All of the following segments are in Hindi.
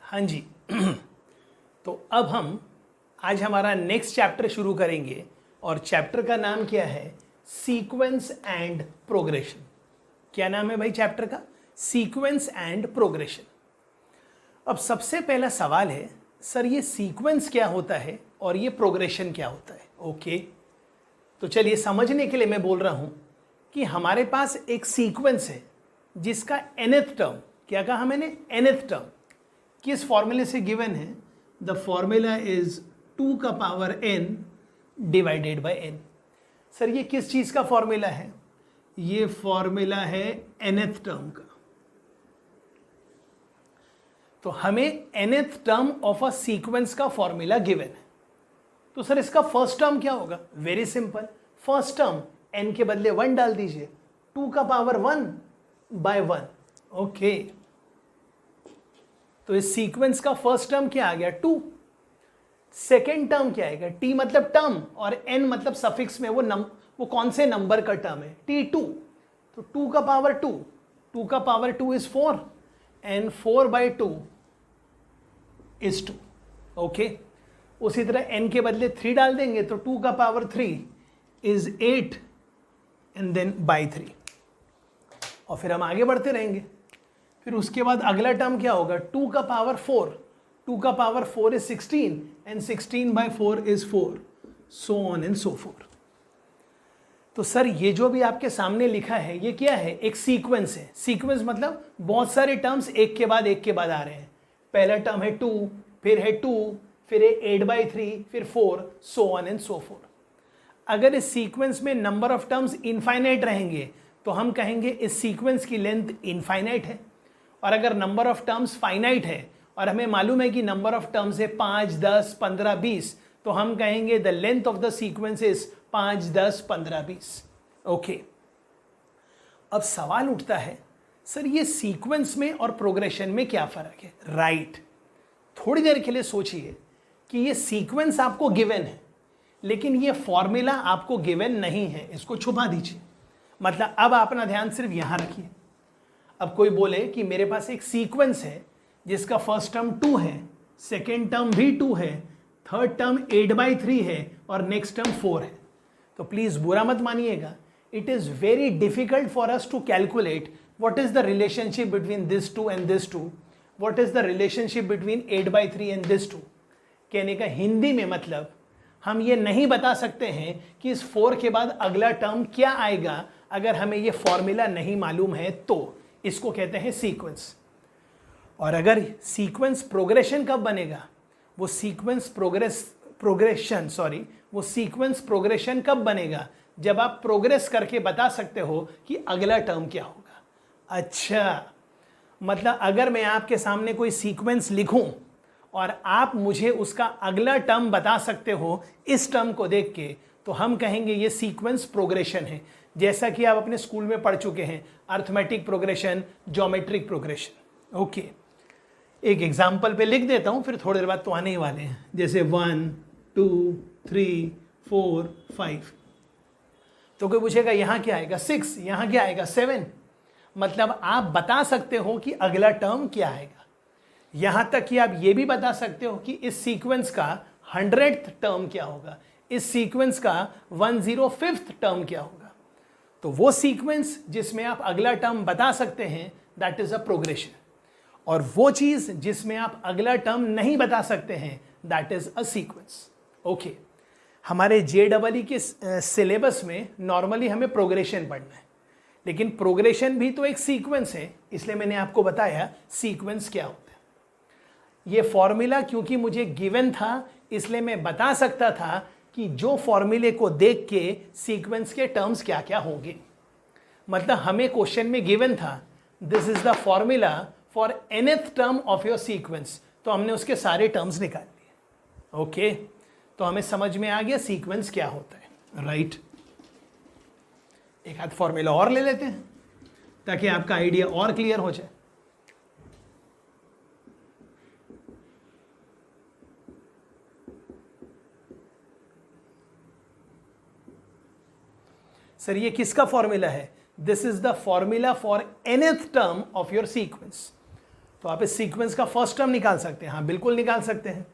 हाँ जी। तो अब हम आज हमारा नेक्स्ट चैप्टर शुरू करेंगे और चैप्टर का नाम क्या है? Sequence and progression. क्या नाम है भाई चैप्टर का? Sequence and progression. अब सबसे पहला सवाल है, सर ये सीक्वेंस क्या होता है और ये प्रोग्रेशन क्या होता है? ओके, तो चलिए समझने के लिए मैं बोल रहा हूं कि हमारे पास एक सीक्वेंस है जिसका nth टर्म, क्या कहा मैंने? nth टर्म किस फॉर्मूले से गिवन है? द फॉर्मूला इज 2 का power n divided by n। Sir ये किस चीज का फॉर्मूला है? ये फॉर्मूला है nth टर्म का। तो हमें nth term of a sequence का फॉर्मूला गिवन है। तो सर इसका फर्स्ट टर्म क्या होगा? Very simple, first term n के बदले 1 डाल दीजिए, 2 का पावर 1 बाय 1। ओके, तो इस सीक्वेंस का फर्स्ट टर्म क्या आ गया? 2। सेकेंड टर्म क्या आएगा? t मतलब टर्म और n मतलब सफिक्स में वो कौन से नंबर का टर्म है? t2। तो 2 का पावर 2, 2 का power 2 is 4 and 4 by 2 is 2। Okay, उसी तरह n के बदले 3 डाल देंगे तो 2 का power 3 is 8 and then by 3। और फिर हम आगे बढ़ते रहेंगे। फिर उसके बाद अगला टर्म क्या होगा? 2 का पावर 4, 2 का power 4 is 16 and 16 by 4 is 4, so on and so fourth. तो सर ये जो भी आपके सामने लिखा है ये क्या है? एक सीक्वेंस है। सीक्वेंस मतलब बहुत सारे टर्म्स एक के बाद आ रहे हैं। पहला टर्म है 2, फिर है 2, फिर है 8/3, फिर 4, सो ऑन एंड सो फोर्थ। अगर इस सीक्वेंस में नंबर ऑफ टर्म्स इनफाइनाइट रहेंगे तो हम कहेंगे इस सीक्वेंस की लेंथ इनफाइनाइट है। और अगर नंबर ऑफ टर्म्स फाइनाइट है और हमें मालूम है कि नंबर ऑफ टर्म्स है 5, 10, 15, 20, तो हम कहेंगे the length of the sequence is 5, 10, 15, 20। Okay, अब सवाल उठता है, सर ये सीक्वेंस में और प्रोग्रेशन में क्या फर्क है? राइट, थोड़ी देर के लिए सोचिए कि ये सीक्वेंस आपको गिवन है लेकिन ये फॉर्मूला आपको गिवन नहीं है, इसको छुपा दीजिए। मतलब अब अपना ध्यान सिर्फ यहां रखिए। अब कोई बोले कि मेरे पास एक सीक्वेंस है जिसका फर्स्ट टर्म 2 है, सेकेंड टर्म भी 2 है, थर्ड टर्म 8/3 है और नेक्स्ट टर्म 4 है, तो प्लीज बुरा मत मानिएगा। It is very difficult for us to calculate what is the relationship between this 2 and this 2, what is the relationship between 8/3 and this 2। कहने का हिंदी में मतलब हम ये नहीं बता सकते हैं कि इस 4 के बाद अगला टर्म क्या आएगा अगर हमें ये फॉर्मूला नहीं मालूम है, तो इसको कहते हैं सीक्वेंस। और अगर सीक्वेंस प्रोग्रेशन कब बनेगा? वो सीक्वेंस प्रोग्रेशन कब बनेगा? जब आप प्रोग्रेस करके बता सकते हो कि अगला टर्म क्या होगा। अच्छा, मतलब अगर मैं आपके सामने कोई सीक्वेंस लिखूं और आप मुझे उसका अगला टर्म बता सकते हो इस टर्म को देख के, तो हम कहेंगे ये सीक्वेंस प्रोग्रेशन है। जैसा कि आप अपने स्कूल में पढ़ चुके हैं, arithmetic progression, geometric progression. Okay, एक एग्जाम्पल पे लिख देता हूं, फिर थोड़ी देर बाद तो आने ही वाले हैं। जैसे 1, 2, 3, 4, 5। तो कोई पूछेगा यहां क्या आएगा? 6, यहां क्या आएगा? 7। मतलब आप बता सकते हो कि अगला टर्म क्या आएगा। यहां तक कि आप ये भी बता सकते हो कि इस सीक्वेंस का 100th टर्म क्या होगा, इस सीक्वेंस का 105th टर्म क्या होगा। तो वो सीक्वेंस जिसमें आप अगला टर्म बता सकते हैं, दैट इज अ प्रोग्रेशन। और वो चीज जिसमें आप अगला टर्म नहीं बता सकते हैं, that is a sequence. Okay, हमारे JEE के सिलेबस में नॉर्मली हमें प्रोग्रेशन पढ़ना है, लेकिन प्रोग्रेशन भी तो एक सीक्वेंस है, इसलिए मैंने आपको बताया सीक्वेंस क्या होता है। ये फॉर्मूला क्योंकि मुझे गिवन था, इसलिए मैं बता सकता था कि जो फॉर्मूले को देख के सीक्वेंस के टर्म्स क्या क्या होंगे। मतलब हमें क्वेश्चन में गिवन था this is the formula for nth term of your sequence, तो हमने उसके सारे टर्म्स निकाल लिए। ओके, तो हमें समझ में आ गया सीक्वेंस क्या होता है। राइट, एक आध फॉर्मूला और ले लेते हैं ताकि आपका आइडिया और क्लियर हो जाए। सर ये किसका फॉर्मूला है? This is the formula for nth term of your sequence. तो तो आप इस सीक्वेंस का फर्स्ट टर्म निकाल सकते हैं, हाँ बिल्कुल निकाल सकते हैं।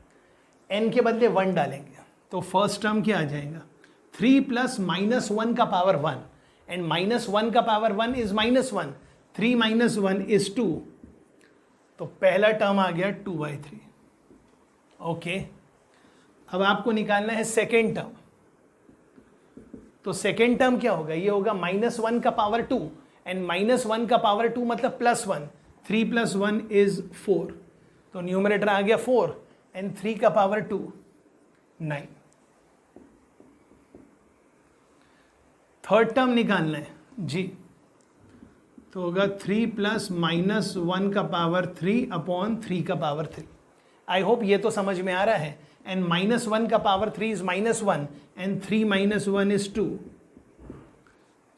n के बदले 1 डालेंगे तो फर्स्ट टर्म क्या आ जाएगा, 3 प्लस माइनस 1 का पावर 1 एंड माइनस 1 का पावर 1 इज -1, 3 माइनस 1 इज 2, तो पहला टर्म आ गया 2/3। ओके, अब आपको निकालना है सेकेंड टर्म। तो सेकेंड टर्म क्या होगा, ये होगा -1 का पावर 2 एंड -1 का पावर 2 मतलब +1, 3 + 1 इज 4, तो न्यूमरेटर आ गया 4 एंड 3 का पावर 2 9। थर्ड टर्म निकालना है जी, तो होगा 3 प्लस -1 का पावर 3 अपॉन 3 का पावर 3। आई होप ये तो समझ में आ रहा है। एंड -1 का power 3 is -1 and 3 - 1 is 2,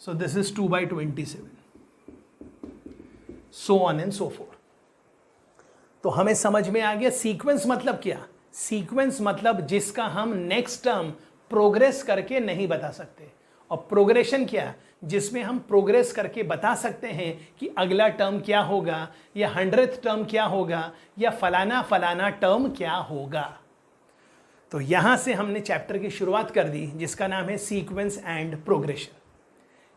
so this is 2/27, so on and so fourth. तो हमें समझ में आ गया सीक्वेंस मतलब क्या। सीक्वेंस मतलब जिसका हम नेक्स्ट टर्म प्रोग्रेस करके नहीं बता सकते, और प्रोग्रेशन क्या, जिसमें हम प्रोग्रेस करके बता सकते हैं कि अगला टर्म क्या होगा, या 100th टर्म क्या होगा, या फलाना फलाना टर्म क्या होगा। तो यहां से हमने चैप्टर की शुरुआत कर दी जिसका नाम है सीक्वेंस एंड प्रोग्रेशन।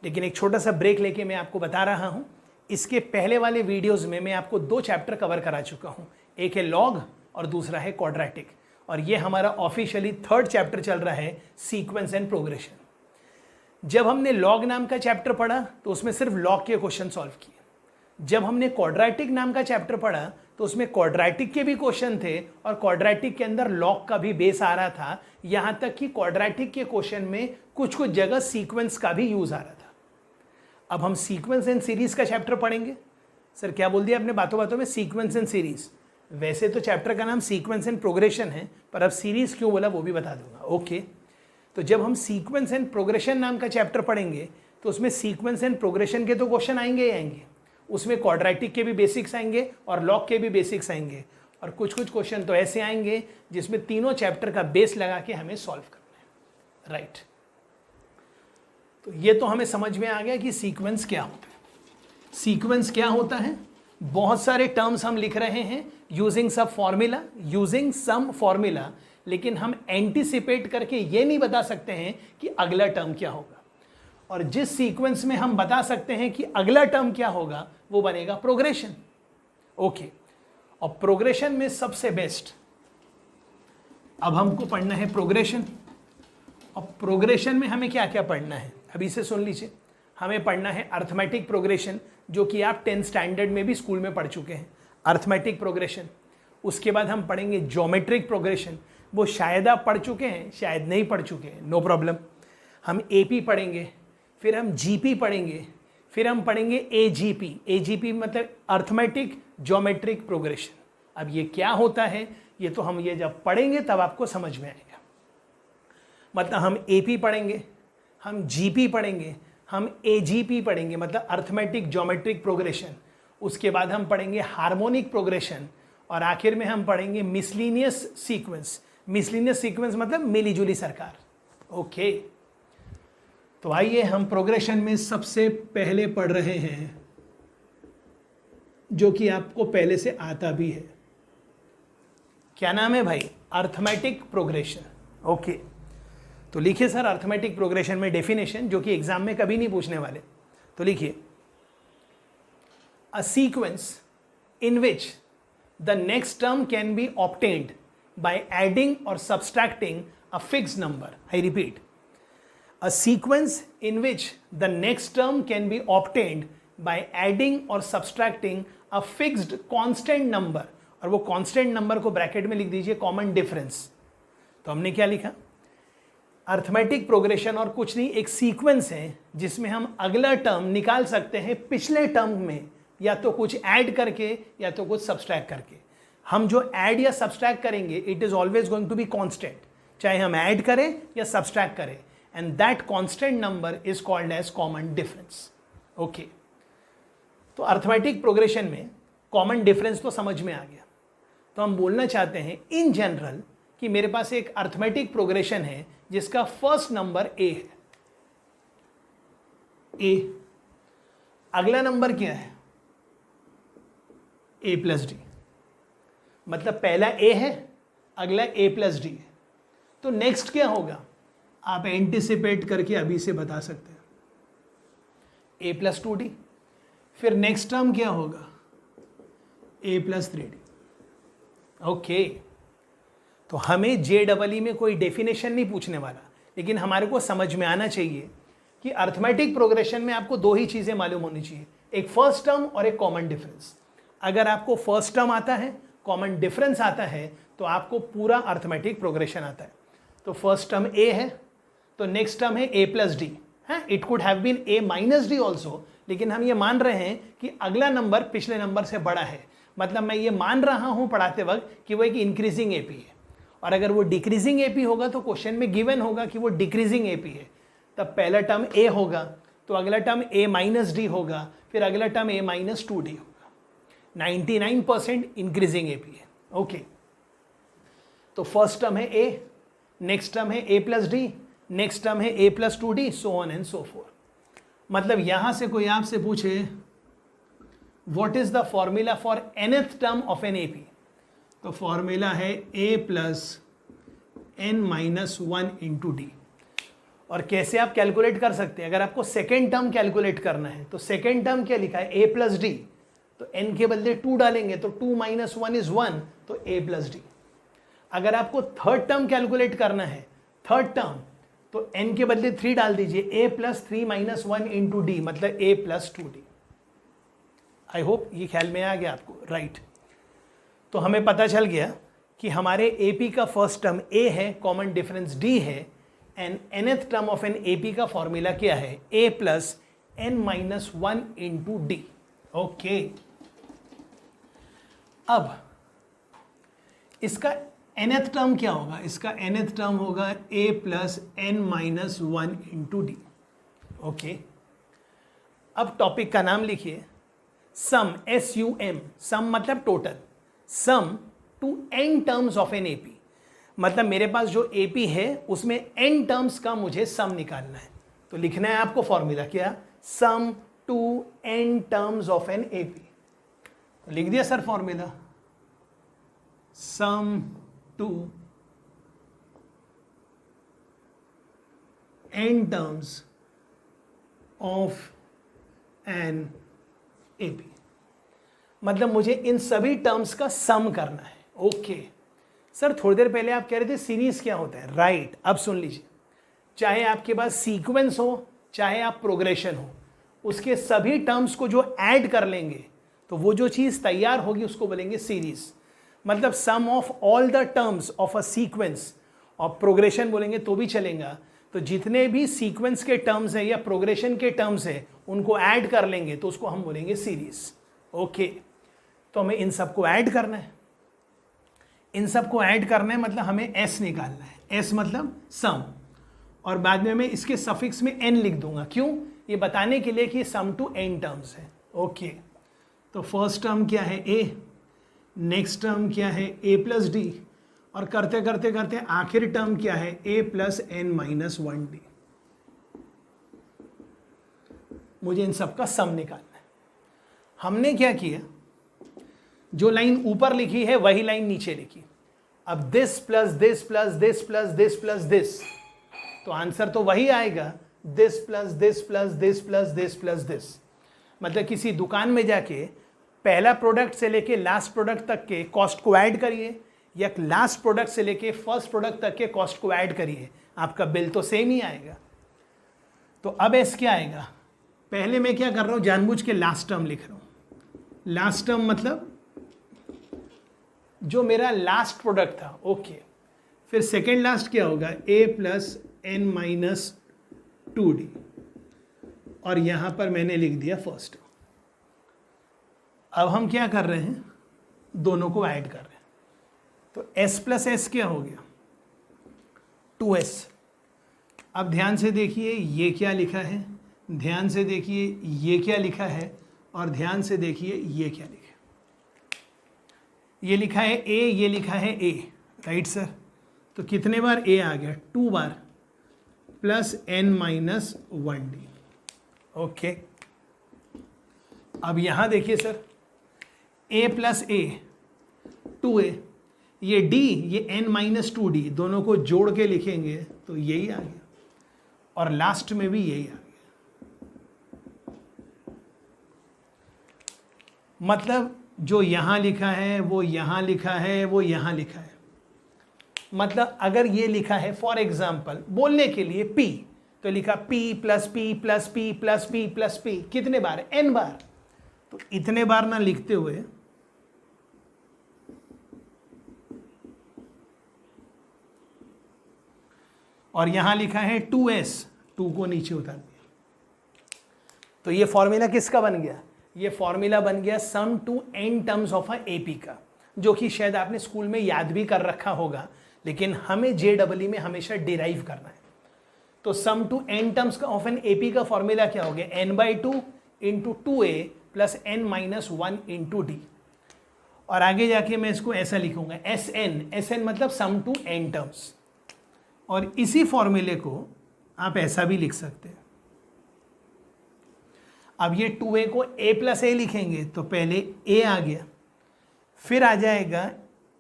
लेकिन एक छोटा सा ब्रेक लेके मैं आपको बता रहा हूं, इसके पहले वाले वीडियोस में मैं आपको 2 चैप्टर कवर करा चुका हूं, एक है लॉग और दूसरा है क्वाड्रेटिक, और ये हमारा ऑफिशियली 3rd चैप्टर चल रहा है सीक्वेंस एंड प्रोग्रेशन। जब हमने लॉग नाम का चैप्टर पढ़ा तो उसमें सिर्फ लॉग के क्वेश्चन सॉल्व किए। जब हमने क्वाड्रेटिक नाम का चैप्टर पढ़ा तो उसमें क्वाड्रेटिक के भी क्वेश्चन थे और क्वाड्रेटिक के अंदर लॉग का भी बेस आ रहा था, यहां तक कि क्वाड्रेटिक के क्वेश्चन में कुछ कुछ जगह सीक्वेंस का भी यूज आ रहा था। अब हम सीक्वेंस एंड सीरीज का चैप्टर पढ़ेंगे। सर क्या बोल दिया आपने बातों बातों में, सीक्वेंस एंड सीरीज। वैसे तो चैप्टर का नाम सीक्वेंस एंड प्रोग्रेशन है, पर अब सीरीज क्यों बोला वो भी बता दूंगा। ओके, तो जब हम सीक्वेंस एंड प्रोग्रेशन नाम का चैप्टर पढ़ेंगे तो उसमें सीक्वेंस एंड प्रोग्रेशन के तो क्वेश्चन आएंगे ही आएंगे, उसमें क्वाड्रेटिक के भी बेसिक्स आएंगे और लॉग के भी बेसिक्स आएंगे, और कुछ कुछ क्वेश्चन तो ऐसे आएंगे जिसमें तीनों चैप्टर का बेस लगा के हमें सॉल्व करना है। राइट, तो ये तो हमें समझ में आ गया कि सीक्वेंस क्या होता है। सीक्वेंस क्या होता है, बहुत सारे टर्म्स हम लिख रहे हैं यूजिंग सम फॉर्मूला, लेकिन हम एंटीसिपेट करके ये नहीं बता सकते हैं कि अगला टर्म क्या होगा। और जिस सीक्वेंस में हम बता सकते हैं कि अगला टर्म क्या होगा वो बनेगा प्रोग्रेशन। ओके, और प्रोग्रेशन में सबसे बेस्ट अब हमको पढ़ना है प्रोग्रेशन। और प्रोग्रेशन में हमें क्या क्या पढ़ना है अभी से सुन लीजिए। हमें पढ़ना है अर्थमेटिक प्रोग्रेशन, जो कि आप 10th स्टैंडर्ड में भी स्कूल में पढ़ चुके हैं, अर्थमेटिक प्रोग्रेशन। उसके बाद हम पढ़ेंगे ज्योमेट्रिक प्रोग्रेशन, वो शायद आप पढ़ चुके हैं शायद नहीं पढ़ चुके हैं, नो प्रॉब्लम। हम एपी पढ़ेंगे, फिर हम जीपी पढ़ेंगे, फिर हम पढ़ेंगे एजीपी। एजीपी मतलब अर्थमेटिक ज्योमेट्रिक प्रोग्रेशन। अब ये क्या होता है ये तो हम ये जब पढ़ेंगे तब आपको समझ में आएगा। मतलब हम एपी पढ़ेंगे, हम जीपी पढ़ेंगे, हम एजीपी पढ़ेंगे, मतलब अर्थमेटिक ज्योमेट्रिक प्रोग्रेशन। उसके बाद हम पढ़ेंगे हार्मोनिक प्रोग्रेशन, और आखिर में हम पढ़ेंगे मिसलिनियस सीक्वेंस। मिसलिनियस सीक्वेंस मतलब मिली जुली सरकार। ओके, तो आइए हम प्रोग्रेशन में सबसे पहले पढ़ रहे हैं जो कि आपको पहले से आता भी है। क्या नाम है भाई, अर्थमेटिक प्रोग्रेशन। ओके, तो लिखिए सर अर्थमेटिक प्रोग्रेशन में डेफिनेशन, जो कि एग्जाम में कभी नहीं पूछने वाले। तो लिखिए, a sequence in which the next term can be obtained by adding or subtracting a fixed number. I repeat, a sequence in which the next term can be obtained by adding or subtracting a fixed constant number, और वो constant number को ब्रैकेट में लिख दीजिए common difference। तो हमने क्या लिखा, अर्थमेटिक प्रोग्रेशन और कुछ नहीं, एक सीक्वेंस है जिसमें हम अगला टर्म निकाल सकते हैं पिछले टर्म में, या तो कुछ ऐड करके या तो कुछ सब्सट्रैक्ट करके। हम जो ऐड या सब्सट्रैक्ट करेंगे it is always going to be constant, चाहे हम ऐड करें या सब्सट्रैक्ट करें, and that constant number is called as common difference. Okay, तो अर्थमेटिक प्रोग्रेशन में कॉमन डिफरेंस तो समझ में आ गया। तो हम बोलना चाहते हैं इन जनरल कि मेरे पास एक अर्थमेटिक प्रोग्रेशन है जिसका फर्स्ट नंबर ए है, ए, अगला नंबर क्या है, a प्लस डी। मतलब पहला ए है, अगला ए प्लस डी है। तो नेक्स्ट क्या होगा, आप एंटिसिपेट करके अभी से बता सकते हैं, ए प्लस 2d। फिर नेक्स्ट टर्म क्या होगा, ए प्लस 3d। ओके, तो हमें JEE में कोई डेफिनेशन नहीं पूछने वाला, लेकिन हमारे को समझ में आना चाहिए कि अर्थमेटिक प्रोग्रेशन में आपको दो ही चीज़ें मालूम होनी चाहिए, एक फर्स्ट टर्म और एक कॉमन डिफरेंस। अगर आपको फर्स्ट टर्म आता है, कॉमन डिफरेंस आता है, तो आपको पूरा अर्थमेटिक प्रोग्रेशन आता है। तो फर्स्ट टर्म ए है, तो नेक्स्ट टर्म है ए प्लस डी है। It could have been A minus D also, लेकिन हम ये मान रहे हैं कि अगला नंबर पिछले नंबर से बड़ा है। मतलब मैं ये मान रहा हूं पढ़ाते वक्त कि वो एक इंक्रीजिंग एपी है, और अगर वो डिक्रीजिंग एपी होगा तो क्वेश्चन में गिवन होगा कि वो डिक्रीजिंग एपी है। तब पहला टर्म ए होगा, तो अगला टर्म ए माइनस डी होगा, फिर अगला टर्म ए माइनस 2d होगा। 99% इंक्रीजिंग एपी है। ओके, तो फर्स्ट टर्म है ए, नेक्स्ट टर्म है ए प्लस डी, नेक्स्ट टर्म है ए plus 2d, so on and so forth. मतलब यहां से कोई आपसे पूछे what is the formula for nth term of an AP, तो फॉर्मूला है a plus n minus 1 into d. और कैसे आप कैलकुलेट कर सकते हैं, अगर आपको सेकेंड टर्म कैलकुलेट करना है तो सेकेंड टर्म क्या लिखा है, a प्लस डी, तो n के बदले 2 डालेंगे, तो 2 माइनस 1 इज 1, तो a प्लस डी। अगर आपको थर्ड टर्म कैलकुलेट करना है, थर्ड टर्म, तो n के बदले 3 डाल दीजिए, a plus 3 minus 1 into D, मतलब a plus 2d। I hope ये ख्याल में आ गया आपको, राइट। तो हमें पता चल गया कि हमारे एपी का फर्स्ट टर्म ए है, कॉमन डिफरेंस डी है, and nth term of an AP का फॉर्मूला क्या है, a plus n minus 1 into D. Okay, अब इसका nth टर्म क्या होगा, इसका nth टर्म होगा a plus n minus 1 into D. Okay, अब टॉपिक का नाम लिखिए, सम, SUM, सम मतलब total, sum to n terms of an AP. मतलब मेरे पास जो एपी है उसमें n टर्म्स का मुझे सम निकालना है, तो लिखना है आपको फॉर्मूला क्या, sum to n terms of an AP. तो लिख दिया sir formula, sum to n terms of an AP. मतलब मुझे इन सभी टर्म्स का सम करना है। ओके सर, थोड़ी देर पहले आप कह रहे थे सीरीज क्या होता है, राइट। अब सुन लीजिए, चाहे आपके पास सीक्वेंस हो, चाहे आप प्रोग्रेशन हो, उसके सभी टर्म्स को जो ऐड कर लेंगे तो वो जो चीज़ तैयार होगी उसको बोलेंगे सीरीज। मतलब sum of all the terms of a sequence, और प्रोग्रेशन बोलेंगे तो भी चलेगा। तो जितने भी सीक्वेंस के टर्म्स हैं या प्रोग्रेशन के टर्म्स हैं उनको ऐड कर लेंगे तो उसको हम बोलेंगे सीरीज। ओके, तो हमें इन सबको ऐड करना है, इन सबको ऐड करना है, मतलब हमें s निकालना है। s मतलब सम, और बाद में मैं इसके सफिक्स में n लिख दूंगा, क्यों, ये बताने के लिए कि सम टू n टर्म्स है। ओके, तो फर्स्ट टर्म क्या है a, नेक्स्ट टर्म क्या है a प्लस डी, और करते करते करते आखिरी टर्म क्या है a plus n minus 1d। मुझे इन सब का सम निकालना है। हमने क्या किया, जो लाइन ऊपर लिखी है वही लाइन नीचे लिखी। अब this plus this plus this plus this plus this, तो आंसर तो वही आएगा, this plus this plus this plus this plus this. मतलब किसी दुकान में जाके पहला प्रोडक्ट से लेके लास्ट प्रोडक्ट तक के कॉस्ट को ऐड करिए, या लास्ट प्रोडक्ट से लेके फर्स्ट प्रोडक्ट तक के कॉस्ट को ऐड करिए, आपका बिल तो सेम ही आएगा। तो अब एस क्या आएगा, पहले मैं क्या कर रहा हूं, जानबूझ के लास्ट टर्म लिख रहा हूं। लास्ट टर्म मतलब जो मेरा लास्ट प्रोडक्ट था। ओके, फिर सेकेंड लास्ट क्या होगा, a plus n minus 2d, और यहां पर मैंने लिख दिया फर्स्ट। अब हम क्या कर रहे हैं, दोनों को ऐड कर रहे हैं। तो s प्लस एस क्या हो गया, 2s। अब ध्यान से देखिए ये क्या लिखा है, ध्यान से देखिए ये क्या लिखा है, और ध्यान से देखिए ये क्या लिखा है। ये लिखा है a, ये लिखा है a, राइट सर। तो कितने बार a आ गया, 2 बार, plus n minus 1d। Okay, अब यहां देखिए sir, a plus a, 2a, ये d ये n-2d दोनों को जोड़ के लिखेंगे तो यही आ गया, और लास्ट में भी यही आ गया। मतलब जो यहां लिखा है वो यहां लिखा है, वो यहां लिखा है। मतलब अगर ये लिखा है फॉर एग्जाम्पल बोलने के लिए p, तो लिखा p plus p plus p plus p plus p, कितने बार? n बार। तो इतने बार ना लिखते हुए और यहां लिखा है 2s, 2 को नीचे उतार दिया, तो ये फॉर्मूला किसका बन गया? ये फॉर्मूला बन गया sum to n terms of a AP का, जो कि शायद आपने स्कूल में याद भी कर रखा होगा, लेकिन हमें JEE में हमेशा डिराइव करना है। तो sum to n terms of an AP का फॉर्मूला क्या हो गया? n/2 into 2a plus n-1 into d। और आगे जाके मैं इसको ऐसा लिखूंगा SN मतलब सम टू n टर्म्स। और इसी फॉर्मूले को आप ऐसा भी लिख सकते हैं। अब ये 2a को a प्लस a लिखेंगे तो पहले a आ गया, फिर आ जाएगा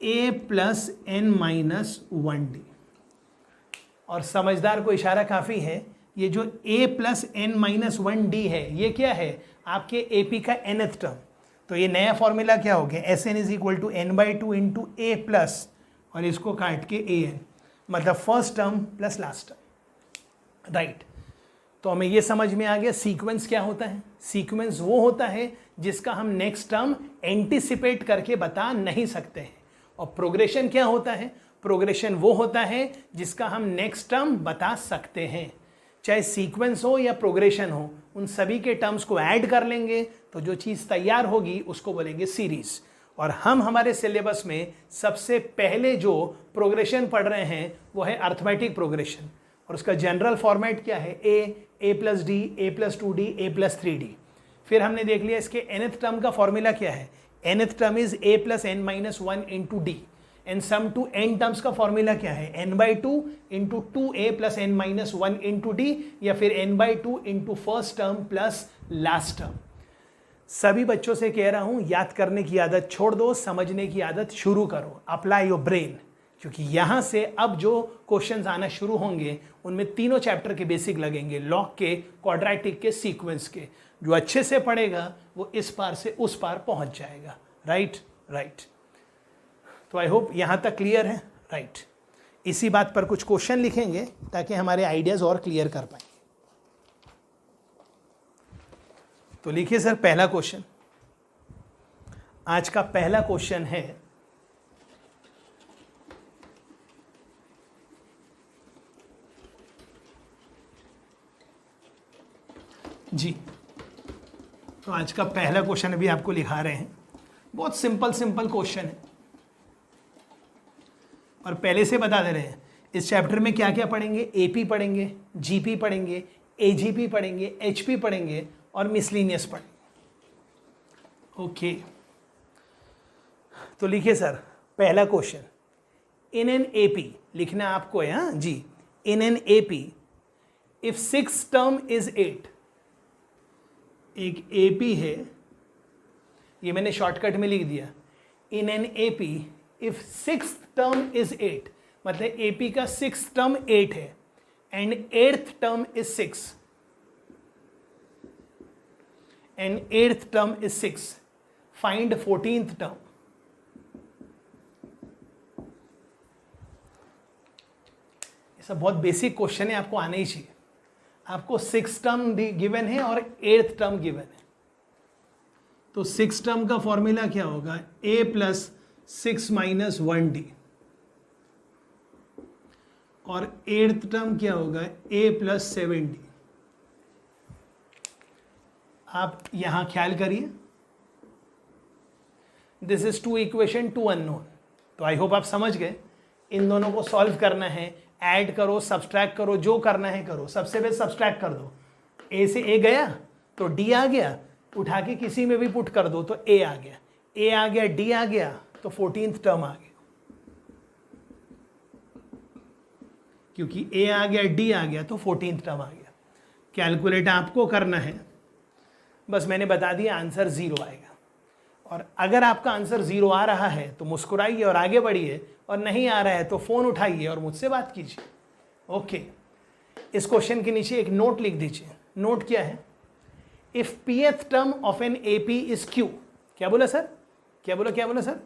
a प्लस n-1d। और समझदार को इशारा काफ़ी है, ये जो a प्लस n-1d है ये क्या है? आपके AP का nth टर्म। तो ये नया फॉर्मूला क्या हो गया? Sn is equal to n/2 into a plus, और इसको काट के an, मतलब first term plus last term, right. तो हमें ये समझ में आ गया सीक्वेंस क्या होता है। सीक्वेंस वो होता है जिसका हम नेक्स्ट टर्म एंटिसिपेट करके बता नहीं सकते हैं। और प्रोग्रेशन क्या होता है? प्रोग्रेशन वो होता है जिसका हम नेक्स्ट टर्म बता सकते हैं। चाहे सीक्वेंस हो या प्रोग्रेशन हो, उन सभी के टर्म्स को ऐड कर लेंगे तो जो चीज़ तैयार होगी उसको बोलेंगे सीरीज। और हम हमारे सिलेबस में सबसे पहले जो प्रोग्रेशन पढ़ रहे हैं वो है अर्थमेटिक प्रोग्रेशन, और उसका जनरल फॉर्मेट क्या है? a plus D, a plus 2d, a plus 3d। फिर हमने देख लिया इसके nth टर्म का फॉर्मूला क्या है? nth term is a plus n-1 into d, and sum to n terms का फॉर्मूला क्या है? n/2 into 2a plus n-1 into d, या फिर n/2 into first term plus last term. सभी बच्चों से कह रहा हूं, याद करने की आदत छोड़ दो, समझने की आदत शुरू करो। अप्लाई योर ब्रेन, क्योंकि यहां से अब जो क्वेश्चंस आना शुरू होंगे उनमें तीनों चैप्टर के बेसिक लगेंगे, लॉग के, क्वाड्रेटिक के, सीक्वेंस के। जो अच्छे से पढ़ेगा वो इस पार से उस पार पहुंच जाएगा। राइट। तो आई होप यहां तक क्लियर है। राइट। इसी बात पर कुछ क्वेश्चन लिखेंगे ताकि हमारे आइडियाज और क्लियर कर पाए। तो लिखिए सर पहला क्वेश्चन। आज का पहला क्वेश्चन है, जी, तो आज का पहला क्वेश्चन अभी आपको लिखा रहे हैं। बहुत सिंपल क्वेश्चन है, और पहले से बता दे रहे हैं इस चैप्टर में क्या क्या पढ़ेंगे। एपी पढ़ेंगे, जीपी पढ़ेंगे, एजीपी पढ़ेंगे, एचपी पढ़ेंगे और मिसलिनियस पढ़ेंगे। ओके, तो लिखिए सर पहला क्वेश्चन। इन एन एपी लिखना आपको है, हाँ जी। In an AP if 6 term is 8, एक एपी है, ये मैंने शॉर्टकट में लिख दिया। इन an AP if 6th term is 8, मतलब एपी का 6th टर्म 8 है and 8th term is 6 and 8th term is 6, find 14th term. ऐसा बहुत बेसिक क्वेश्चन है, आपको आना ही चाहिए। आपको 6th टर्म गिवन है और 8th टर्म गिवन है। तो 6th टर्म का फॉर्मूला क्या होगा? a प्लस 6 माइनस 1d, और 8th टर्म क्या होगा? a plus 7d। आप यहां ख्याल करिए, दिस इज 2 इक्वेशन 2 अननोन। तो आई होप आप समझ गए। इन दोनों को सॉल्व करना है, ऐड करो, सब्सट्रैक्ट करो, जो करना है करो। सबसे पहले सब्सट्रैक्ट कर दो। a से a गया तो d आ गया, उठा के किसी में भी पुट कर दो तो a आ गया, a आ गया, d आ गया, तो 14th टर्म आ गया। क्योंकि a आ गया, d आ गया, तो 14th टर्म आ गया। कैलकुलेट आपको करना है, बस मैंने बता दिया आंसर 0 आएगा। और अगर आपका आंसर 0 आ रहा है तो मुस्कुराइए और आगे बढ़िए, और नहीं आ रहा है तो फ़ोन उठाइए और मुझसे बात कीजिए। ओके, इस क्वेश्चन के नीचे एक नोट लिख दीजिए। नोट क्या है? If pth term of an AP is Q, क्या बोला सर? क्या बोला sir?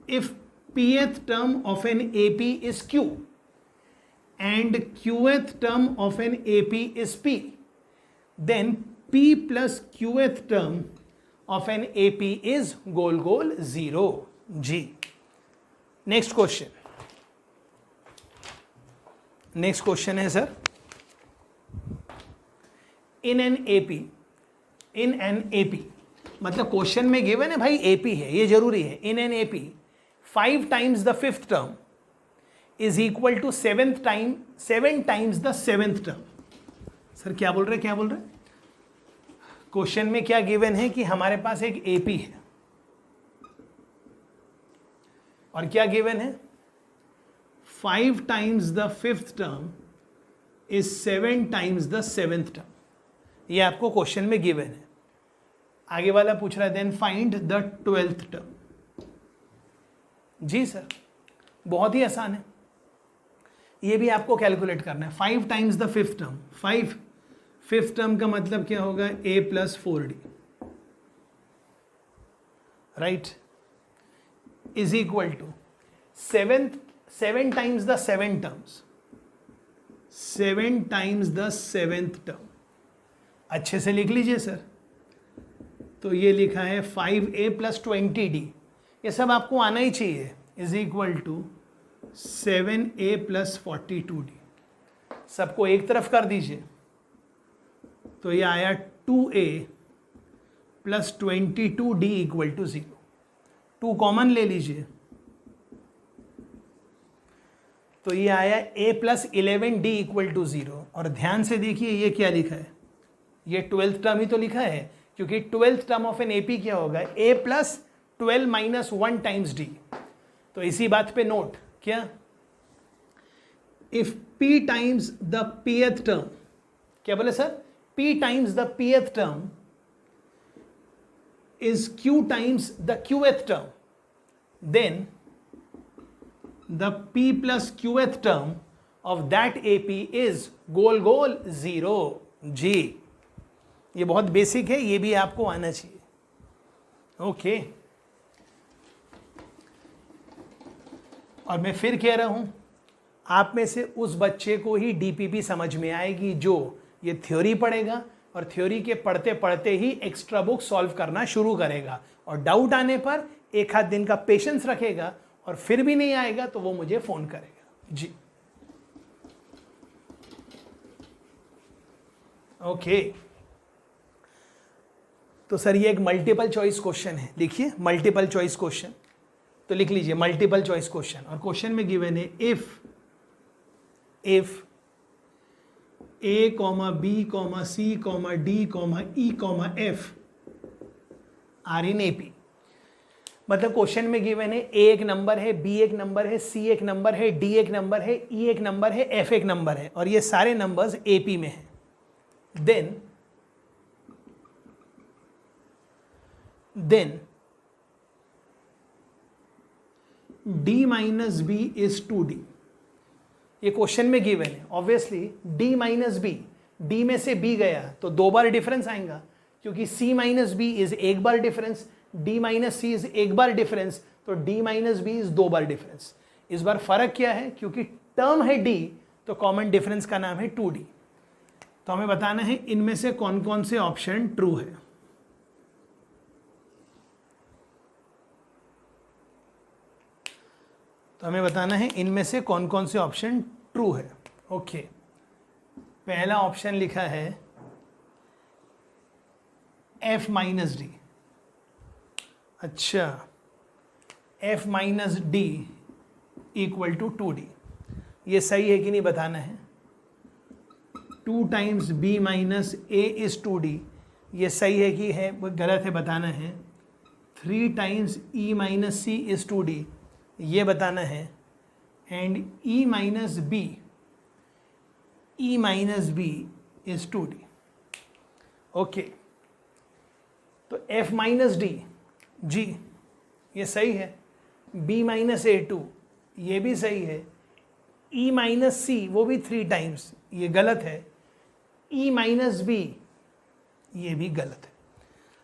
If pth term of an AP is Q and qth term of an AP is P, then P plus qth term of an AP is गोल गोल 0 जी। नेक्स्ट क्वेश्चन है सर, इन एन AP, मतलब क्वेश्चन में गिवन है भाई AP है, ये जरूरी है। In an AP 5 times the 5th term is equal to 7 times the 7th term। Sir क्या बोल रहे? क्वेश्चन में क्या गिवन है कि हमारे पास एक AP है और क्या गिवन है? 5 times the 5th term is 7 times the 7th term। ये आपको क्वेश्चन में गिवन है। आगे वाला पूछ रहा है then find the 12th term. जी सर, बहुत ही आसान है, ये भी आपको कैलकुलेट करना है। 5 times the 5th term, 5th term का मतलब क्या होगा? A plus 4D, right, is equal to 7 times the 7 terms, 7 times the 7th term. अच्छे से लिख लीजिए सर। तो ये लिखा है 5A plus 20D, ये सब आपको आना ही चाहिए, is equal to 7A plus 42D। सबको एक तरफ कर दीजिए, तो ये आया 2A plus 22D equal to 0। 2 common ले लीजिए, तो ये आया A plus 11D equal to 0। और ध्यान से देखिए ये क्या लिखा है, ये 12th टर्म ही तो लिखा है, क्योंकि 12th term of an AP क्या होगा? A plus 12 minus 1 times D। तो इसी बात पे नोट क्या? If P times the pth term, क्या बोले sir? P times the pth term is Q times the qth term, then the P plus qth term of that AP is गोल गोल 0 जी। ये बहुत बेसिक है, ये भी आपको आना चाहिए। ओके, और मैं फिर कह रहा हूं, आप में से उस बच्चे को ही DPP समझ में आएगी जो ये थ्योरी पढ़ेगा और थ्योरी के पढ़ते पढ़ते ही एक्स्ट्रा बुक सॉल्व करना शुरू करेगा, और डाउट आने पर एक आध दिन का पेशेंस रखेगा, और फिर भी नहीं आएगा तो वो मुझे फोन करेगा जी। ओके, तो सर ये एक मल्टीपल चॉइस क्वेश्चन है, लिखिए मल्टीपल चॉइस क्वेश्चन। तो लिख लीजिए मल्टीपल चॉइस क्वेश्चन, और क्वेश्चन में गिवन है if A, B, C, D, E, F are in AP। मतलब क्वेश्चन में गिवन है A एक नंबर है, B एक नंबर है, C एक नंबर है, D एक नंबर है, E एक नंबर है, F एक नंबर है, और ये सारे नंबर्स AP में हैं। Then D minus B is 2D। ये क्वेश्चन में गिवन है। Obviously D minus B, D में से B गया तो 2 बार डिफरेंस आएगा, क्योंकि C minus B is 1 bar difference, D minus C is 1 bar difference, तो D minus B is 2 bar difference. इस बार फर्क क्या है? क्योंकि टर्म है D, तो कॉमन डिफरेंस का नाम है 2D। तो हमें बताना है इनमें से कौन कौन से ऑप्शन ट्रू है। तो हमें बताना है इनमें से कौन कौन से ऑप्शन ट्रू है। ओके, पहला ऑप्शन लिखा है F माइनस डी। अच्छा, F minus D equal to 2D, ये सही है कि नहीं बताना है। 2 times B minus A is 2D, ये सही है कि है वो गलत है बताना है। 3 times E minus C is 2D, ये बताना है। And E minus B is 2D। Okay, तो F माइनस डी जी ये सही है। b माइनस ए टू ये भी सही है। e माइनस सी वो भी 3 टाइम्स, ये गलत है। e माइनस बी ये भी गलत है।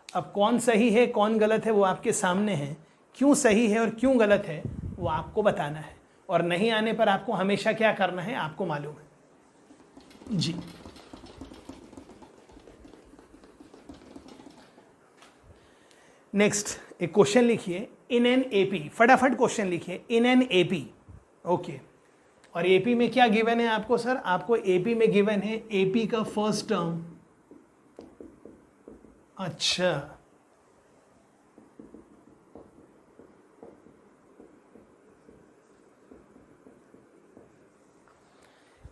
अब कौन सही है कौन गलत है वो आपके सामने है। क्यों सही है और क्यों गलत है वो आपको बताना है, और नहीं आने पर आपको हमेशा क्या करना है आपको मालूम है जी। नेक्स्ट एक क्वेश्चन लिखिए, इन एन एपी, फटाफट क्वेश्चन लिखिए, इन एन एपी। ओके, और एपी में क्या गिवन है आपको सर? आपको एपी में गिवन है एपी का फर्स्ट टर्म। अच्छा,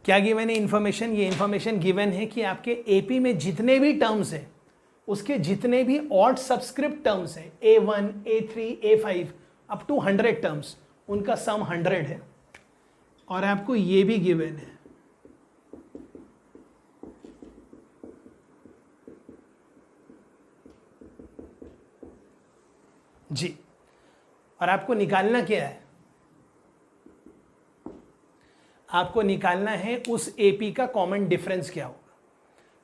क्या गिवन है इंफॉर्मेशन? ये इंफॉर्मेशन गिवन है कि आपके एपी में जितने भी टर्म्स हैं उसके जितने भी ऑड सब्सक्रिप्ट टर्म्स हैं, A1, A3, A5 up to 100 terms, उनका सम 100 है। और आपको ये भी गिवन है जी। और आपको निकालना क्या है? आपको निकालना है उस एपी का कॉमन डिफरेंस क्या होगा।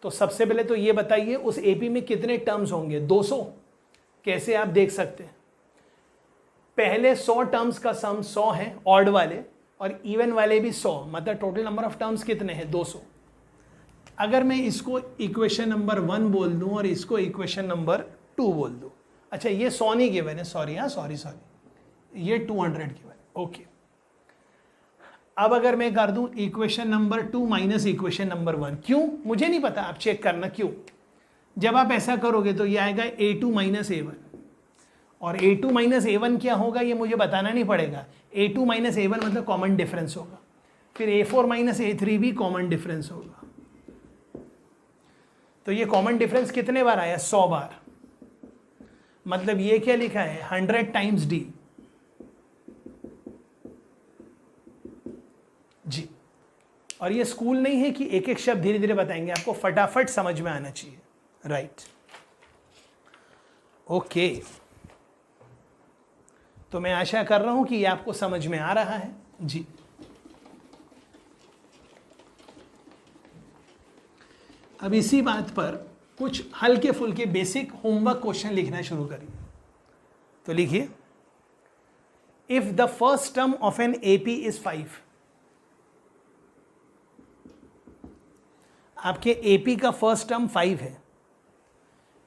तो सबसे पहले तो ये बताइए उस एपी में कितने टर्म्स होंगे? 200। कैसे आप देख सकते हैं? पहले 100 टर्म्स का सम 100 है ऑड वाले, और इवन वाले भी 100, मतलब टोटल नंबर ऑफ टर्म्स कितने हैं? 200। अगर मैं इसको इक्वेशन नंबर 1 बोल दूं और इसको इक्वेशन नंबर 2 बोल दूं, अच्छा ये 100 नहीं गिवन है, सॉरी, ये 200 गिवन है। ओके, अब अगर मैं कर दूं equation number 2 minus equation number 1, क्यों मुझे नहीं पता, आप चेक करना क्यों। जब आप ऐसा करोगे तो ये आएगा A2 माइनस A1, और A2 माइनस A1 क्या होगा ये मुझे बताना नहीं पड़ेगा। A2 माइनस A1 मतलब कॉमन डिफरेंस होगा। फिर A4 माइनस A3 भी कॉमन डिफरेंस होगा। तो ये कॉमन डिफरेंस कितने बार आया? 100 बार। मतलब ये क्या लिखा है? 100 टाइम्स D जी। और ये स्कूल नहीं है कि एक एक शब्द धीरे धीरे बताएंगे, आपको फटाफट समझ में आना चाहिए, राइट। ओके, तो मैं आशा कर रहा हूं कि ये आपको समझ में आ रहा है जी। अब इसी बात पर कुछ हल्के फुल्के बेसिक होमवर्क क्वेश्चन लिखना शुरू करिए। तो लिखिए, if the first term of an AP is 5, आपके एपी का फर्स्ट टर्म 5 है,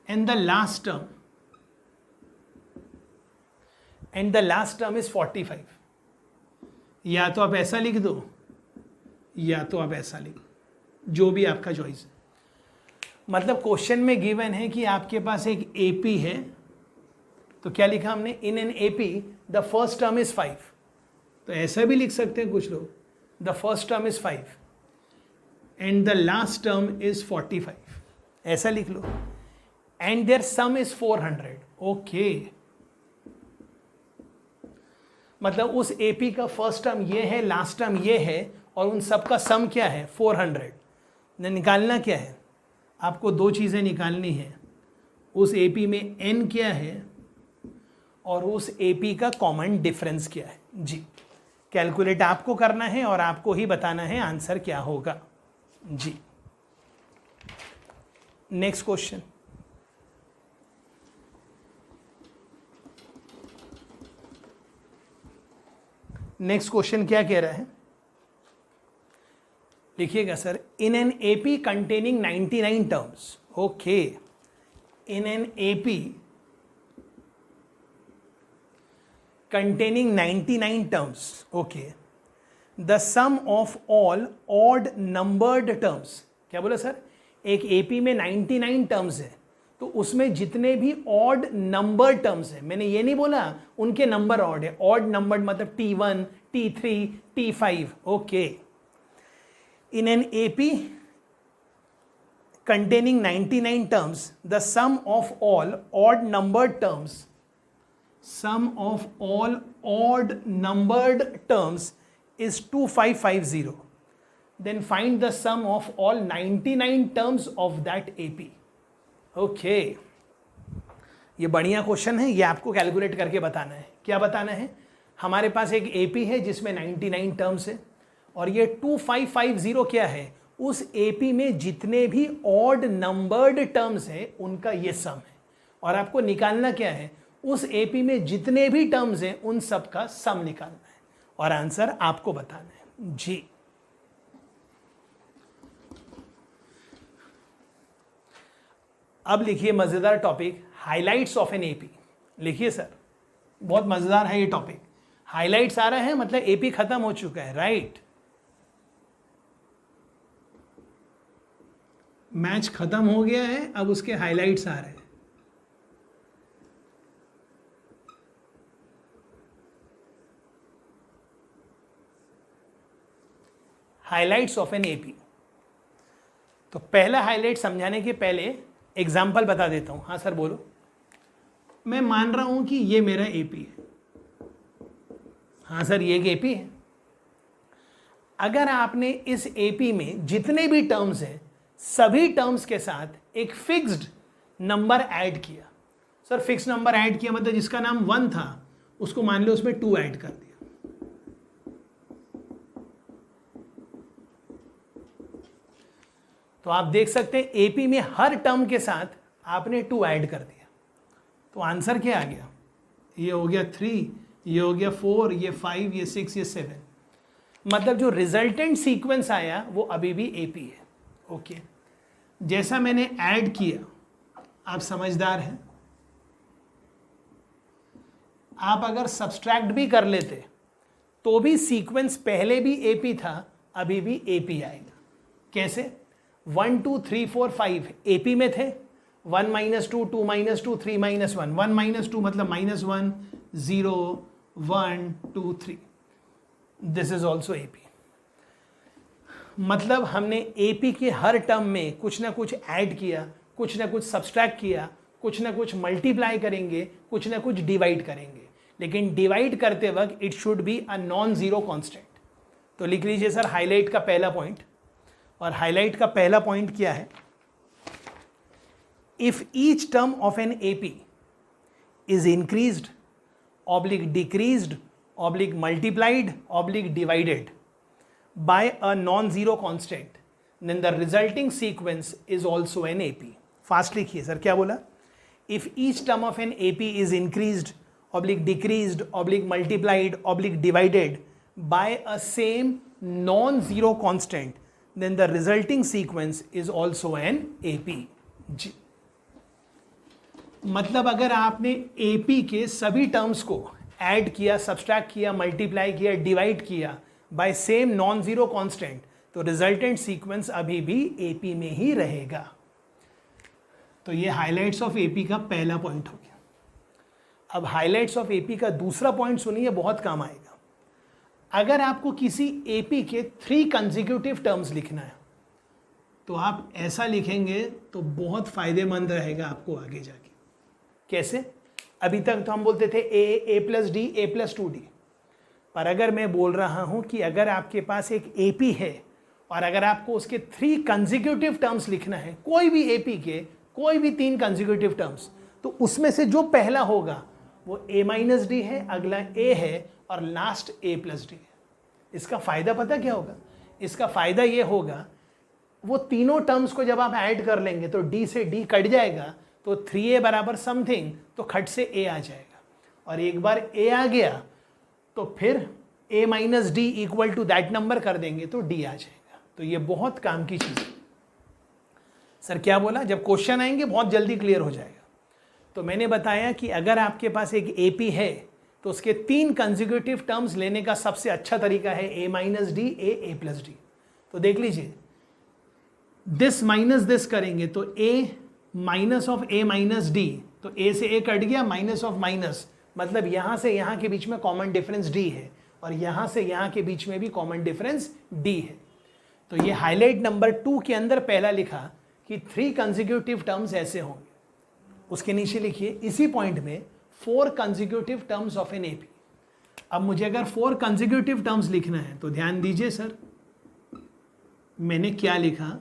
and the last term is 45। या तो आप ऐसा लिख दो या तो आप ऐसा लिख दो, जो भी आपका चॉइस है। मतलब क्वेश्चन में गिवन है कि आपके पास एक एपी है, तो क्या लिखा हमने? In an AP the first term is 5। तो ऐसा भी लिख सकते हैं कुछ लोग, the first term is 5 and the last term is 45, ऐसा लिख लो। And their sum is 400। Okay, मतलब उस एपी का फर्स्ट टर्म ये है, लास्ट टर्म ये है, और उन सब का सम क्या है? 400। निकालना क्या है? आपको 2 चीज़ें निकालनी है, उस एपी में n क्या है और उस एपी का कॉमन डिफरेंस क्या है जी। कैलकुलेट आपको करना है और आपको ही बताना है आंसर क्या होगा जी। नेक्स्ट क्वेश्चन, नेक्स्ट क्वेश्चन क्या कह रहा है? लिखिएगा sir, in an AP containing 99 terms. Okay, in an AP containing 99 terms, okay, the sum of all odd numbered terms। क्या बोला सर? एक AP में 99 टर्म्स है, तो उसमें जितने भी ऑड नंबर टर्म्स है, मैंने ये नहीं बोला उनके नंबर ऑड है, ऑड नंबर्ड मतलब T1, T3, T5। Okay, in an AP containing 99 terms, the sum of all odd numbered terms, sum of all odd numbered terms is 2550. Then find the sum of all 99 terms of that AP. Okay, ये बढ़िया क्वेश्चन है, ये आपको कैलकुलेट करके बताना है। क्या बताना है? हमारे पास एक एपी है जिसमें 99 टर्म्स है और ये 2550 क्या है, उस एपी में जितने भी ऑड नंबर्ड टर्म्स हैं उनका ये सम है। और आपको निकालना क्या है, उस एपी में जितने भी टर्म्स हैं उन सब का सम निकालना है और आंसर आपको बताना है जी। अब लिखिए मजेदार topic, highlights of an AP. लिखिए सर, बहुत मजेदार है ये टॉपिक। हाइलाइट्स आ रहा है मतलब एपी खत्म हो चुका है, राइट? मैच खत्म हो गया है, अब उसके हाइलाइट्स आ रहे हैं। Highlights of an AP. तो पहला हाइलाइट समझाने के पहले एग्जाम्पल बता देता हूं। हाँ सर बोलो। मैं मान रहा हूं कि ये मेरा एपी है। हाँ सर ये एक एपी है। अगर आपने इस एपी में जितने भी टर्म्स हैं सभी टर्म्स के साथ एक फिक्स्ड नंबर ऐड किया। सर फिक्स्ड नंबर ऐड किया मतलब जिसका नाम 1 था उसको मान लो उसमें 2 ऐड कर दिया। तो आप देख सकते हैं एपी में हर टर्म के साथ आपने 2 ऐड कर दिया। तो आंसर क्या आ गया? ये हो गया 3, ये हो गया 4, ये 5, ये 6, ये 7। मतलब जो रिजल्टेंट सीक्वेंस आया वो अभी भी एपी है। ओके, जैसा मैंने ऐड किया, आप समझदार हैं। आप अगर सब्सट्रैक्ट भी कर लेते तो भी सीक्वेंस पहले भी एपी था, अभी भी एपी आएगा। कैसे? 1 2 3 4 5 एपी में थे। 1 - 2 2 - 2 3 - 1 1 - 2 मतलब -1 0 1 2 3। This is also AP. मतलब हमने एपी के हर टर्म में कुछ ना कुछ ऐड किया, कुछ ना कुछ सब्सट्रैक्ट किया, कुछ ना कुछ मल्टीप्लाई करेंगे, कुछ ना कुछ डिवाइड करेंगे। लेकिन डिवाइड करते वक्त it should be a non zero constant. तो लिख लीजिए सर हाईलाइट का पहला पॉइंट। और हाईलाइट का पहला पॉइंट क्या है? If each term of an AP is increased oblique decreased oblique multiplied oblique divided by a non-zero constant, then the resulting sequence is also an AP. Fast लिखिए सर, क्या बोला? If each term of an AP is increased, oblique decreased, oblique multiplied, oblique divided by a same non-zero constant, then the resulting sequence is also an AP. जी, मतलब अगर आपने AP के सभी टर्म्स को ऐड किया, सब्सट्रैक्ट किया, मल्टीप्लाई किया, डिवाइड किया by same non zero constant, तो रिजल्टेंट सीक्वेंस अभी भी एपी में ही रहेगा। तो ये हाइलाइट्स ऑफ एपी का पहला पॉइंट हो गया। अब हाइलाइट्स ऑफ एपी का दूसरा पॉइंट सुनिए, बहुत काम आएगा। अगर आपको किसी एपी के 3 कंसेक्यूटिव टर्म्स लिखना है तो आप ऐसा लिखेंगे तो बहुत फायदेमंद रहेगा आपको आगे जाके। कैसे? अभी तक तो हम बोलते थे ए प्लस डी, ए प्लस 2d। पर अगर मैं बोल रहा हूं कि अगर आपके पास एक एपी है और अगर आपको उसके 3 कंसेक्यूटिव टर्म्स लिखना है, कोई भी एपी के कोई भी 3 कंसेक्यूटिव टर्म्स, तो उसमें से जो पहला होगा वो a माइनस डी है, अगला a है और लास्ट a प्लस डी है। इसका फायदा पता क्या होगा? इसका फायदा ये होगा, वो तीनों टर्म्स को जब आप ऐड कर लेंगे तो d से d कट जाएगा, तो 3a बराबर समथिंग, तो खट से a आ जाएगा। और एक बार a आ गया तो फिर a minus D equal to that number कर देंगे तो d आ जाएगा। तो ये बहुत काम की चीज़ है। सर क्या बोला? जब क्वेश्चन आएंगे बहुत जल्दी क्लियर हो जाएगा। तो मैंने बताया कि अगर आपके पास एक एपी है तो उसके 3 कंसेक्यूटिव टर्म्स लेने का सबसे अच्छा तरीका है a minus D, a plus D. तो देख लीजिए, दिस माइनस दिस करेंगे तो a minus of a minus D, तो a से a कट गया, माइनस ऑफ माइनस, मतलब यहां से यहां के बीच में कॉमन डिफरेंस d है और यहां से यहां के बीच में भी कॉमन डिफरेंस d है। तो ये हाईलाइट नंबर 2 के अंदर पहला लिखा कि 3 कंसेक्यूटिव टर्म्स ऐसे होंगे। उसके नीचे लिखिए इसी पॉइंट में 4 consecutive terms of an AP. अब मुझे अगर 4 कंसेक्यूटिव टर्म्स लिखना है तो ध्यान दीजिए सर, मैंने क्या लिखा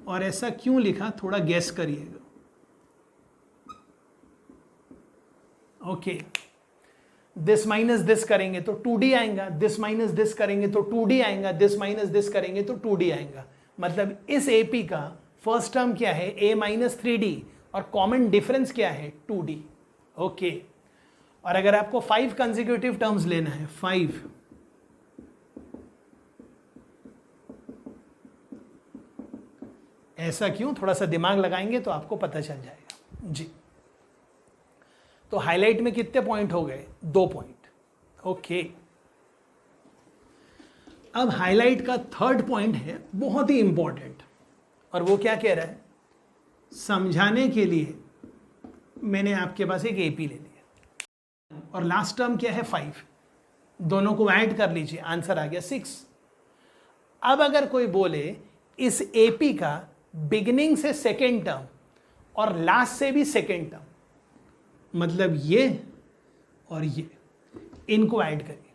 और ऐसा क्यों लिखा, थोड़ा गेस करिएगा। ओके, दिस माइनस दिस करेंगे तो 2d आएगा, दिस माइनस दिस करेंगे तो 2d आएगा, दिस माइनस दिस करेंगे तो 2d आएगा। मतलब इस AP का फर्स्ट टर्म क्या है, a माइनस 3d, और कॉमन डिफरेंस क्या है, 2d। ओके, और अगर आपको 5 कंसेक्यूटिव टर्म्स लेना है, 5, ऐसा क्यों, थोड़ा सा दिमाग लगाएंगे तो आपको पता चल जाएगा जी। तो हाईलाइट में कितने पॉइंट हो गए, 2 पॉइंट। ओके, अब हाईलाइट का थर्ड पॉइंट है बहुत ही इंपॉर्टेंट, और वो क्या कह रहा है, समझाने के लिए मैंने आपके पास एक AP ले लिया और लास्ट टर्म क्या है 5, दोनों को ऐड कर लीजिए, आंसर आ गया 6। अब अगर कोई बोले इस AP का बिगिनिंग से सेकेंड टर्म और लास्ट से भी सेकेंड टर्म, मतलब ये और ये, इनको ऐड करिए,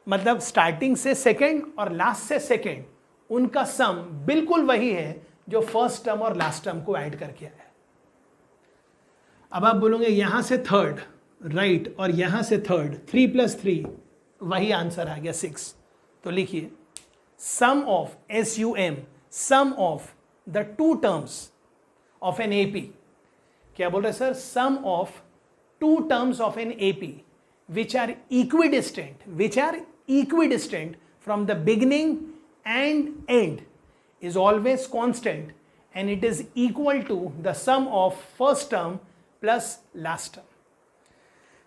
मतलब स्टार्टिंग से सेकेंड और लास्ट से सेकेंड, उनका सम बिल्कुल वही है जो फर्स्ट टर्म और लास्ट टर्म को ऐड करके आया। अब आप बोलोगे यहां से थर्ड, राइट, और यहां से थर्ड, 3 + 3, वही आंसर आ गया 6। तो लिखिए sum of SUM, sum of the 2 terms of an AP, क्या बोल रहे sir, sum of 2 terms of an AP which are equidistant from the beginning and end is always constant and it is equal to the sum of first term plus last term।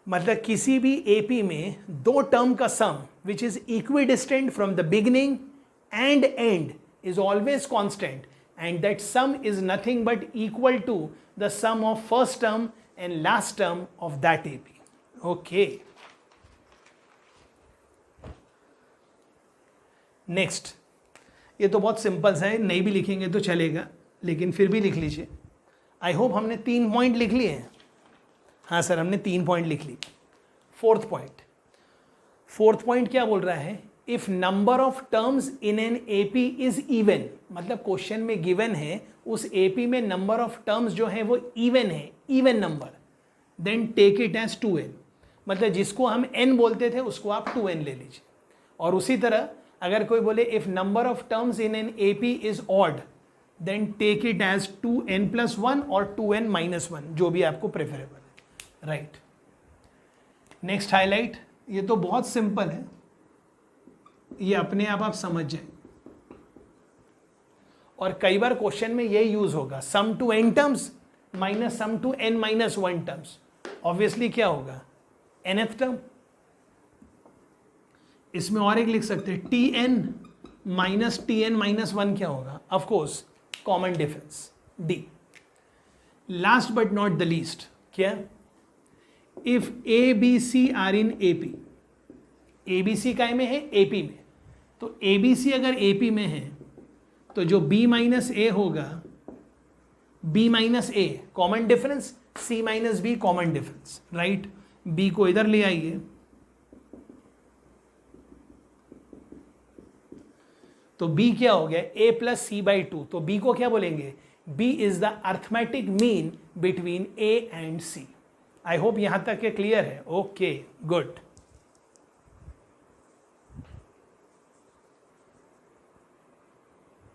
मतलब किसी भी AP में 2 टर्म का सम which is equidistant from the beginning and end is always constant and that sum is nothing but equal to the sum of first term and last term of that AP। okay, next, ये तो बहुत सिंपल सा है, नहीं भी लिखेंगे तो चलेगा, लेकिन फिर भी लिख लीजिए। आई होप हमने 3 पॉइंट लिख लिए हैं। हाँ सर, हमने 3 पॉइंट लिख लिए। फोर्थ पॉइंट क्या बोल रहा है, if number of terms in an AP is even, मतलब क्वेश्चन में गिवन है उस AP में नंबर ऑफ टर्म्स जो है वो इवन है, even number, then take it as 2n, मतलब जिसको हम n बोलते थे उसको आप 2n ले लीजिए। और उसी तरह अगर कोई बोले if number of terms in an AP is odd, then take it as 2n+1 और 2n-1, जो भी आपको प्रेफरेबल है, राइट। नेक्स्ट हाईलाइट, ये तो बहुत सिंपल है, ये अपने आप समझ जाए, और कई बार क्वेश्चन में ये यूज होगा, sum to n terms minus sum to n-1 terms, obviously क्या होगा, nth टर्म। इसमें और एक लिख सकते हैं, Tn माइनस Tn-1 क्या होगा, of course common difference D। Last but not the least, क्या, if ABC are in AP, ABC काय में है, AP में, तो ABC अगर AP में है तो जो B-A होगा, B-A common difference, C-B common difference, right. B को इधर ले आइए, तो B क्या हो गया, A + C/2, तो B को क्या बोलेंगे, B is the arithmetic mean between A and C। I hope यहां तक ये क्लियर है। Okay, good.